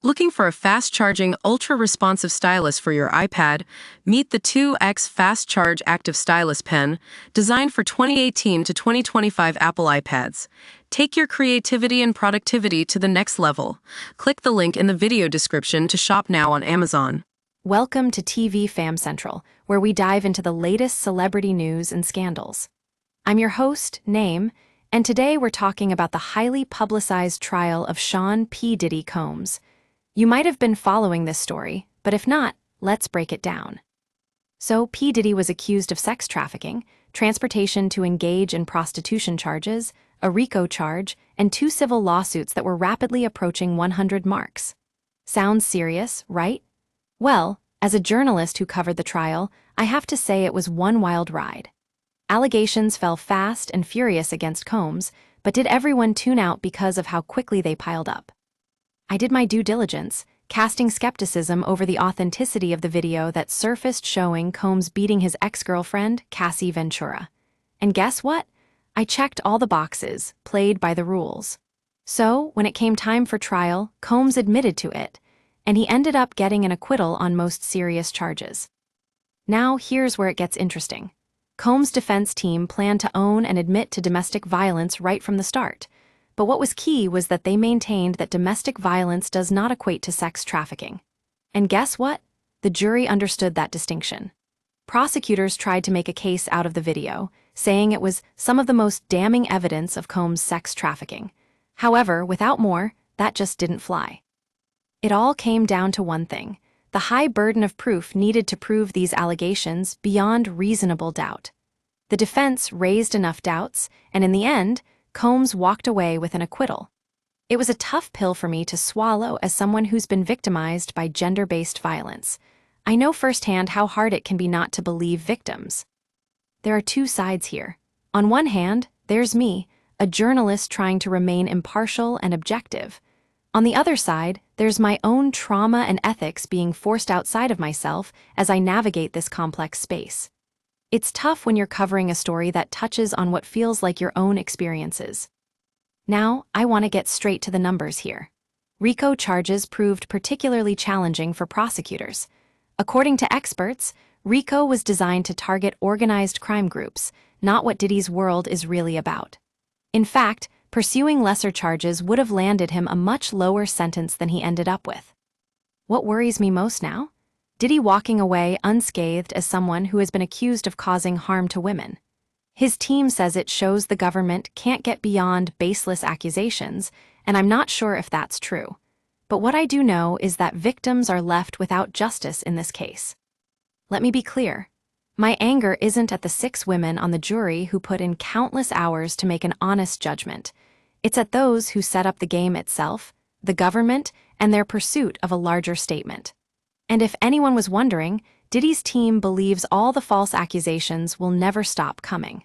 Looking for a fast-charging, ultra-responsive stylus for your iPad? Meet the 2X Fast Charge Active Stylus Pen, designed for 2018 to 2025 Apple iPads. Take your creativity and productivity to the next level. Click the link in the video description to shop now on Amazon. Welcome to TV Fam Central, where we dive into the latest celebrity news and scandals. I'm your host, Name, and today we're talking about the highly publicized trial of Sean P. Diddy Combs. You might have been following this story, but if not, let's break it down. So, P. Diddy was accused of sex trafficking, transportation to engage in prostitution charges, a RICO charge, and 2 civil lawsuits that were rapidly approaching 100 marks. Sounds serious, right? Well, as a journalist who covered the trial, I have to say it was one wild ride. Allegations fell fast and furious against Combs, but did everyone tune out because of how quickly they piled up? I did my due diligence, casting skepticism over the authenticity of the video that surfaced showing Combs beating his ex-girlfriend, Cassie Ventura. And guess what? I checked all the boxes, played by the rules. So, when it came time for trial, Combs admitted to it, and he ended up getting an acquittal on most serious charges. Now, here's where it gets interesting. Combs' defense team planned to own and admit to domestic violence right from the start. But what was key was that they maintained that domestic violence does not equate to sex trafficking. And guess what? The jury understood that distinction. Prosecutors tried to make a case out of the video, saying it was some of the most damning evidence of Combs' sex trafficking. However, without more, that just didn't fly. It all came down to one thing: the high burden of proof needed to prove these allegations beyond reasonable doubt. The defense raised enough doubts, and in the end, Combs walked away with an acquittal. It was a tough pill for me to swallow as someone who's been victimized by gender-based violence. I know firsthand how hard it can be not to believe victims. There are 2 sides here. On one hand, there's me, a journalist trying to remain impartial and objective. On the other side, there's my own trauma and ethics being forced outside of myself as I navigate this complex space. It's tough when you're covering a story that touches on what feels like your own experiences. Now, I want to get straight to the numbers here. RICO charges proved particularly challenging for prosecutors. According to experts, RICO was designed to target organized crime groups, not what Diddy's world is really about. In fact, pursuing lesser charges would have landed him a much lower sentence than he ended up with. What worries me most now? Diddy walking away unscathed as someone who has been accused of causing harm to women. His team says it shows the government can't get beyond baseless accusations, and I'm not sure if that's true. But what I do know is that victims are left without justice in this case. Let me be clear. My anger isn't at the 6 women on the jury who put in countless hours to make an honest judgment. It's at those who set up the game itself, the government, and their pursuit of a larger statement. And if anyone was wondering, Diddy's team believes all the false accusations will never stop coming.